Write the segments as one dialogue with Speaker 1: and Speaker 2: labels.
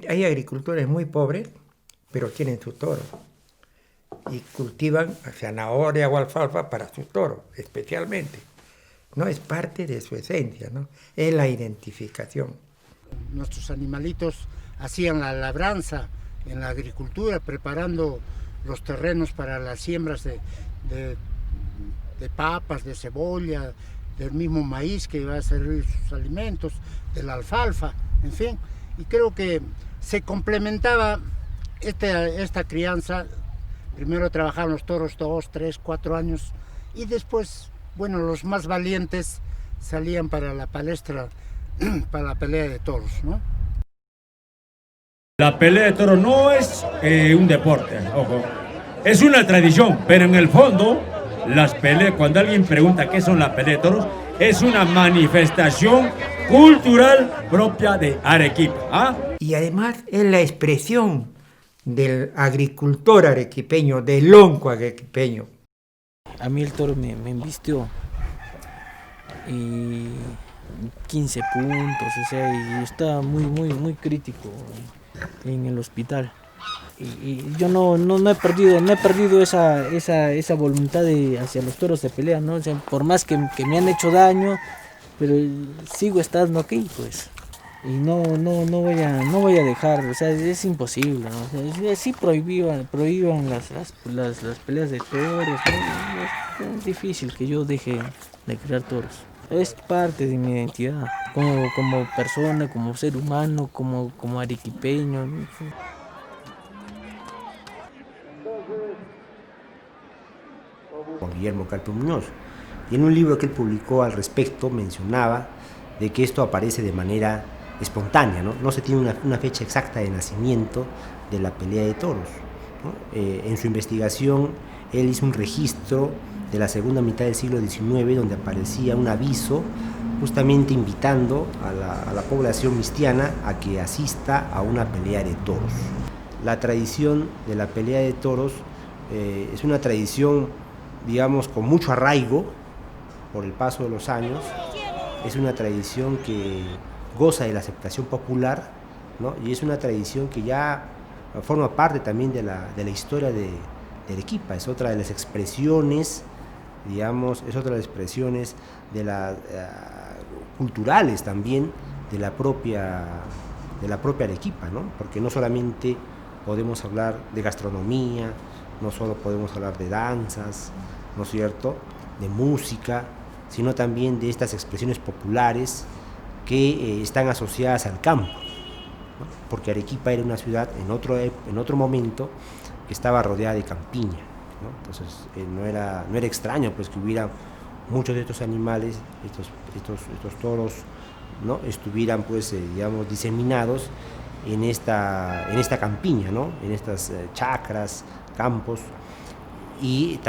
Speaker 1: hay agricultores muy pobres, pero tienen sus toros. Y cultivan zanahoria o alfalfa para sus toros, especialmente. ¿No? Es parte de su esencia, ¿no? Es la identificación.
Speaker 2: Nuestros animalitos hacían la labranza en la agricultura, preparando los terrenos para las siembras de papas, de cebolla, del mismo maíz que iba a servir sus alimentos, de la alfalfa, en fin. Y creo que se complementaba esta crianza. Primero trabajaban los toros 2, 3, 4 años y después, bueno, los más valientes salían para la palestra, para la pelea de toros, ¿no?
Speaker 3: La pelea de toros no es un deporte, ojo, es una tradición, pero en el fondo, las peleas, cuando alguien pregunta qué son las peleas de toros, es una manifestación cultural propia de Arequipa. ¿Ah?
Speaker 1: Y además es la expresión del agricultor arequipeño, del lonco arequipeño.
Speaker 4: A mí el toro me embistió y 15 puntos, o sea, y estaba muy crítico en el hospital. Y yo no he perdido esa voluntad hacia los toros de pelea, ¿no? O sea, por más que me han hecho daño, pero sigo estando aquí, pues. Y no voy a dejar, o sea, es imposible, ¿no? O sea, sí prohíban las peleas de toros, ¿no? Es difícil que yo deje de criar toros. Es parte de mi identidad, como persona, como ser humano, como arequipeño, ¿no?
Speaker 5: Por Guillermo Calpe Muñoz. Y en un libro que él publicó al respecto mencionaba de que esto aparece de manera espontánea, ¿no? No se tiene una fecha exacta de nacimiento de la pelea de toros, ¿no? En su investigación él hizo un registro de la segunda mitad del siglo XIX donde aparecía un aviso justamente invitando a la población mistiana a que asista a una pelea de toros. La tradición de la pelea de toros es una tradición, digamos, con mucho arraigo por el paso de los años. Es una tradición que goza de la aceptación popular, ¿no? Y es una tradición que ya forma parte también de la historia de Arequipa. Es otra de las expresiones, digamos, es otra de las expresiones de culturales también de la propia Arequipa, ¿no? Porque no solamente podemos hablar de gastronomía, no solo podemos hablar de danzas, ¿no es cierto?, de música, sino también de estas expresiones populares que están asociadas al campo, ¿no? Porque Arequipa era una ciudad en otro momento que estaba rodeada de campiña, ¿no? Entonces no era extraño pues que hubiera muchos de estos animales, estos toros, ¿no?, estuvieran pues digamos diseminados en esta campiña, ¿no?, en estas chacras, campos, y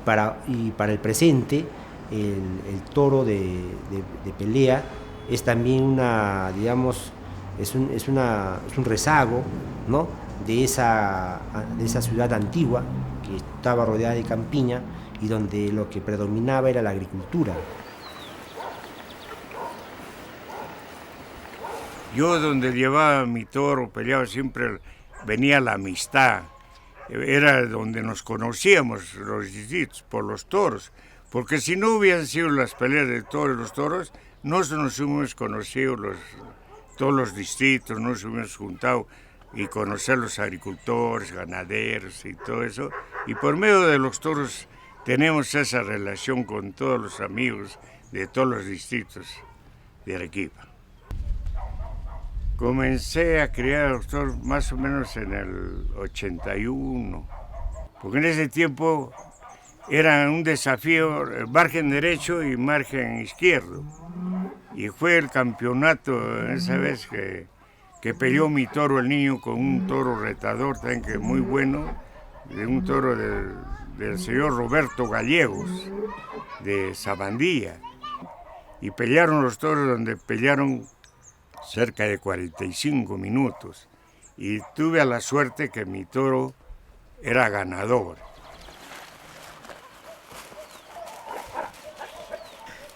Speaker 5: para el presente el toro de pelea es también digamos, es un rezago, ¿no?, de esa ciudad antigua que estaba rodeada de campiña y donde lo que predominaba era la agricultura.
Speaker 6: Yo donde llevaba mi toro, peleaba, siempre venía la amistad. Era donde nos conocíamos los distritos, por los toros. Porque si no hubieran sido las peleas de toros, los toros, no nos hubiéramos conocido todos los distritos, no nos hubiéramos juntado y conocer los agricultores, ganaderos y todo eso. Y por medio de los toros tenemos esa relación con todos los amigos de todos los distritos de Arequipa. Comencé a criar los toros más o menos en el 81, porque en ese tiempo era un desafío margen derecho y margen izquierdo. Y fue el campeonato esa vez que peleó mi toro, el niño, con un toro retador también que muy bueno, de un toro del señor Roberto Gallegos, de Sabandía. Y pelearon los toros donde pelearon cerca de 45 minutos. Y tuve la suerte que mi toro era ganador.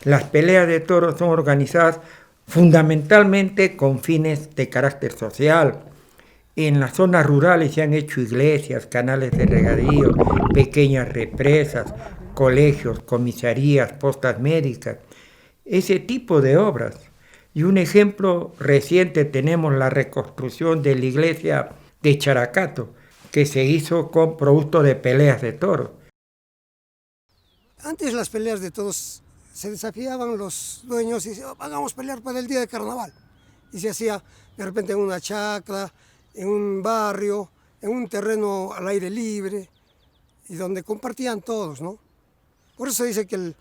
Speaker 1: Las peleas de toros son organizadas fundamentalmente con fines de carácter social En las zonas rurales se han hecho iglesias, canales de regadío, pequeñas represas, colegios, comisarías, postas médicas, ese tipo de obras. Y un ejemplo reciente tenemos la reconstrucción de la iglesia de Characato, que se hizo con producto de peleas de toros.
Speaker 7: Antes las peleas de toros se desafiaban los dueños y decían, hagamos pelear para el día de carnaval. Y se hacía de repente en una chacra, en un barrio, en un terreno al aire libre, y donde compartían todos, ¿no? Por eso dice que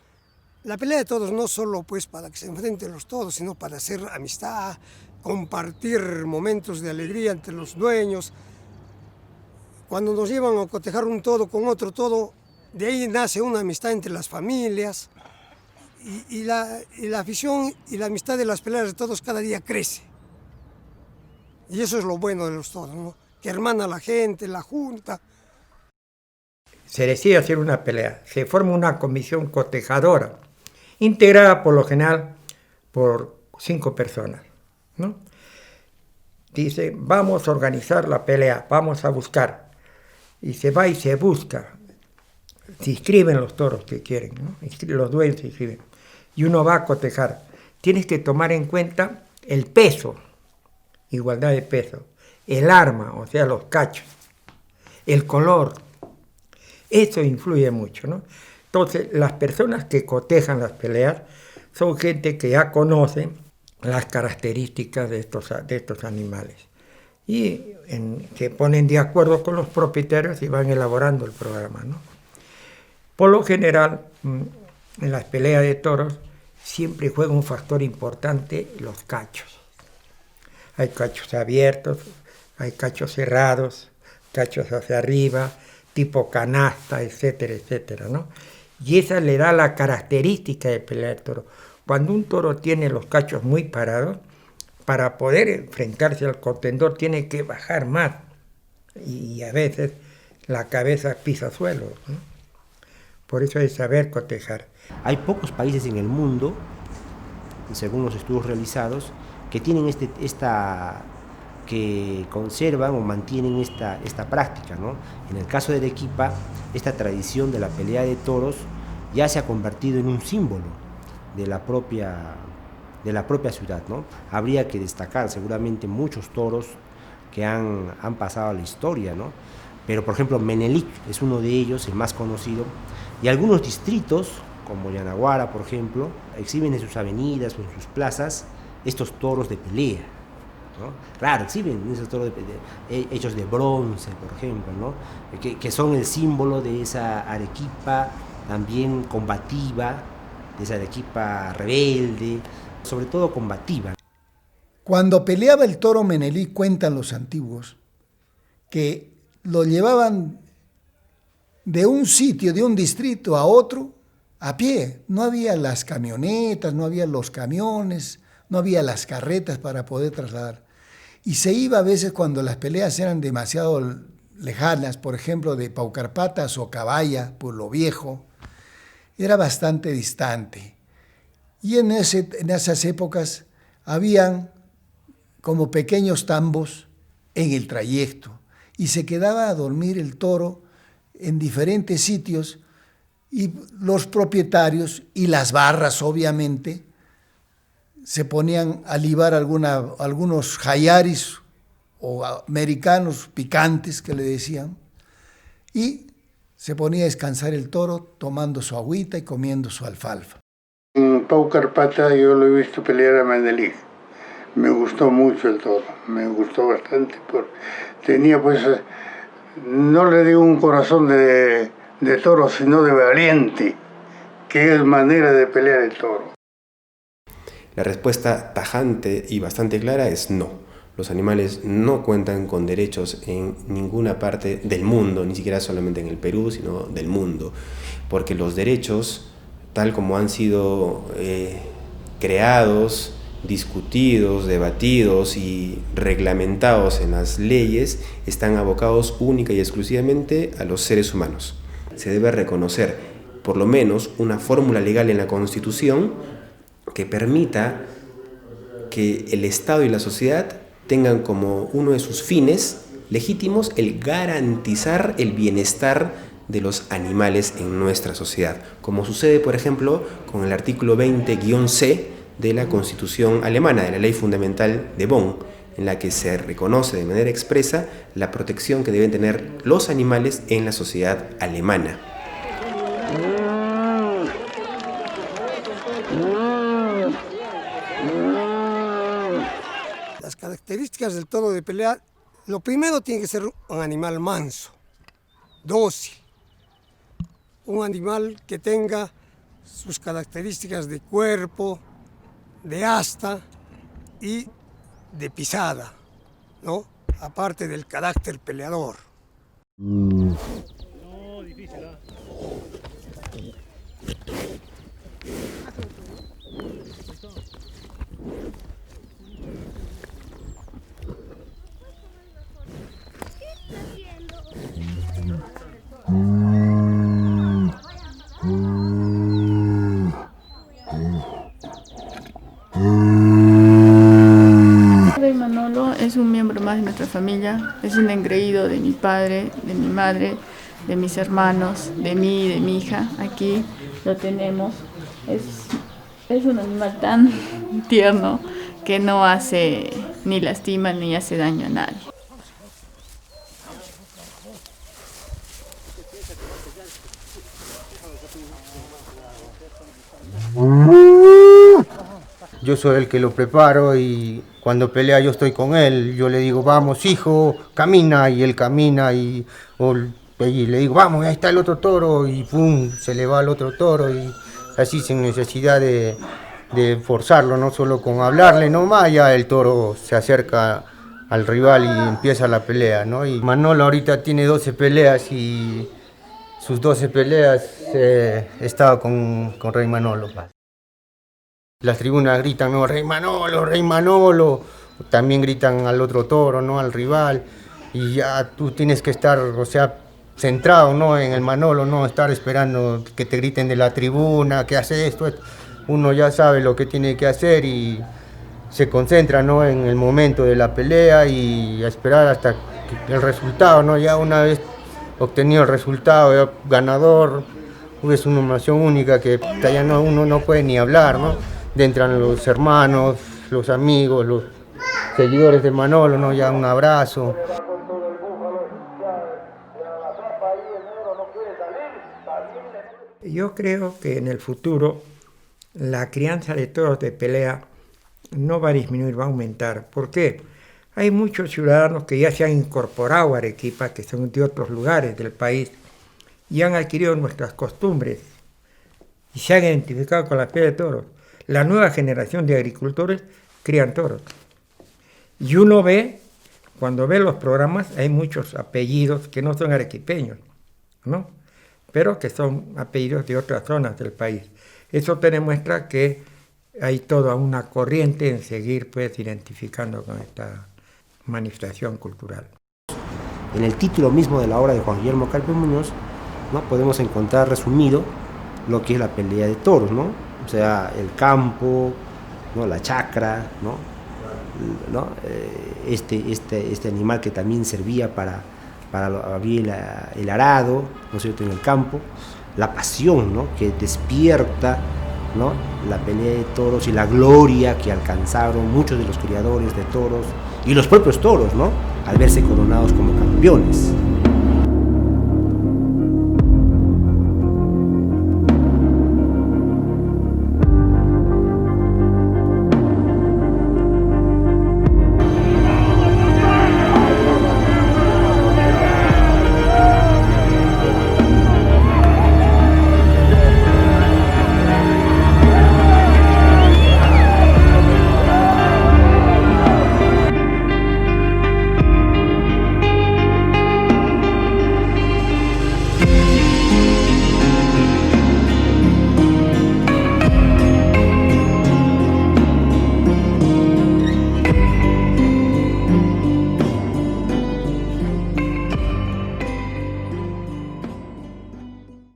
Speaker 7: la pelea de toros no solo pues para que se enfrenten los toros, sino para hacer amistad, compartir momentos de alegría entre los dueños. Cuando nos llevan a cotejar un toro con otro toro, de ahí nace una amistad entre las familias, y la afición y la amistad de las peleas de toros cada día crece. Y eso es lo bueno de los toros, ¿no? Que hermana a la gente, la junta.
Speaker 1: Se decide hacer una pelea, se forma una comisión cotejadora, integrada por lo general por 5 personas, ¿no? Dice, vamos a organizar la pelea, vamos a buscar. Y se va y se busca. Se inscriben los toros que quieren, ¿no? Los dueños se inscriben. Y uno va a cotejar. Tienes que tomar en cuenta el peso, igualdad de peso, el arma, o sea, los cachos, el color. Eso influye mucho, ¿no? Entonces, las personas que cotejan las peleas son gente que ya conoce las características de estos animales. Y se ponen de acuerdo con los propietarios y van elaborando el programa, ¿no? Por lo general, en las peleas de toros siempre juega un factor importante los cachos. Hay cachos abiertos, hay cachos cerrados, cachos hacia arriba, tipo canasta, etcétera, etcétera, ¿no? Y esa le da la característica de pelear el toro. Cuando un toro tiene los cachos muy parados, para poder enfrentarse al contendor tiene que bajar más. Y a veces la cabeza pisa suelo, ¿no? Por eso hay que saber cotejar.
Speaker 5: Hay pocos países en el mundo, según los estudios realizados, que tienen que conservan o mantienen esta práctica, ¿no? En el caso de Arequipa, esta tradición de la pelea de toros ya se ha convertido en un símbolo de la propia ciudad, ¿no? Habría que destacar seguramente muchos toros que han pasado a la historia, ¿no? Pero por ejemplo Menelic es uno de ellos, el más conocido, y algunos distritos como Yanaguara, por ejemplo, exhiben en sus avenidas o en sus plazas estos toros de pelea, ¿no? Claro, exhiben esos toros hechos de bronce, por ejemplo, ¿no? Que son el símbolo de esa Arequipa también combativa, de esa Arequipa rebelde, sobre todo combativa.
Speaker 8: Cuando peleaba el toro Menelí, cuentan los antiguos, que lo llevaban de un sitio, de un distrito a otro, a pie. No había las camionetas, no había los camiones, no había las carretas para poder trasladar. Y se iba a veces cuando las peleas eran demasiado lejanas, por ejemplo, de Paucarpatas o Cabaya, Pueblo Viejo, era bastante distante. Y en esas épocas habían como pequeños tambos en el trayecto y se quedaba a dormir el toro en diferentes sitios y los propietarios y las barras obviamente se ponían a libar algunos jayaris o americanos picantes que le decían y se ponía a descansar el toro tomando su agüita y comiendo su alfalfa.
Speaker 9: En Paucarpata yo lo he visto pelear a Menelic. Me gustó mucho el toro, me gustó bastante. Tenía pues, no le digo un corazón de toro, sino de valiente. Qué manera de pelear el toro.
Speaker 10: La respuesta tajante y bastante clara es no. Los animales no cuentan con derechos en ninguna parte del mundo, ni siquiera solamente en el Perú, sino del mundo. Porque los derechos, tal como han sido creados, discutidos, debatidos y reglamentados en las leyes, están abocados única y exclusivamente a los seres humanos. Se debe reconocer por lo menos una fórmula legal en la Constitución que permita que el Estado y la sociedad tengan como uno de sus fines legítimos el garantizar el bienestar de los animales en nuestra sociedad, como sucede, por ejemplo, con el artículo 20-C de la Constitución alemana, de la Ley Fundamental de Bonn, en la que se reconoce de manera expresa la protección que deben tener los animales en la sociedad alemana.
Speaker 7: Las características del toro de pelea, lo primero tiene que ser un animal manso, dócil, un animal que tenga sus características de cuerpo, de asta y de pisada, ¿no? Aparte del carácter peleador.
Speaker 11: Rey Manolo es un miembro más de nuestra familia, es un engreído de mi padre, de mi madre, de mis hermanos, de mí y de mi hija. Aquí lo tenemos. Es un animal tan tierno que no hace ni lastima ni hace daño a nadie.
Speaker 12: Yo soy el que lo preparo y cuando pelea yo estoy con él. Yo le digo, vamos hijo, camina, y él camina y le digo, vamos, ahí está el otro toro, y pum, se le va el otro toro, y así sin necesidad de forzarlo, no solo con hablarle nomás, ya el toro se acerca al rival y empieza la pelea, ¿no? Y Manolo ahorita tiene 12 peleas y sus 12 peleas estaba con Rey Manolo. Las tribunas gritan, no, Rey Manolo, Rey Manolo. También gritan al otro toro, ¿no? Al rival. Y ya tú tienes que estar, o sea, centrado, ¿no? En el Manolo, no estar esperando que te griten de la tribuna, que hace esto. Uno ya sabe lo que tiene que hacer y se concentra, ¿no? En el momento de la pelea y a esperar hasta el resultado, ¿no? Ya una vez obtenido el resultado, ya ganador, es una emoción única que ya uno no puede ni hablar, ¿no? Entran los hermanos, los amigos, los seguidores de Manolo, ¿no? Ya un abrazo.
Speaker 1: Yo creo que en el futuro la crianza de toros de pelea no va a disminuir, va a aumentar. ¿Por qué? Hay muchos ciudadanos que ya se han incorporado a Arequipa, que son de otros lugares del país, y han adquirido nuestras costumbres y se han identificado con la pelea de toros. La nueva generación de agricultores crían toros. Y uno ve, cuando ve los programas, hay muchos apellidos que no son arequipeños, ¿no? Pero que son apellidos de otras zonas del país. Eso te demuestra que hay toda una corriente en seguir, pues, identificando con esta manifestación cultural.
Speaker 5: En el título mismo de la obra de Juan Guillermo Calpe Muñoz, ¿no? Podemos encontrar resumido lo que es la pelea de toros, ¿no? O sea, el campo, ¿no? La chacra, ¿no? Este animal que también servía para abrir el arado, ¿no es cierto?, en el campo, la pasión, ¿no?, que despierta, ¿no?, la pelea de toros y la gloria que alcanzaron muchos de los criadores de toros y los propios toros, ¿no?, al verse coronados como campeones.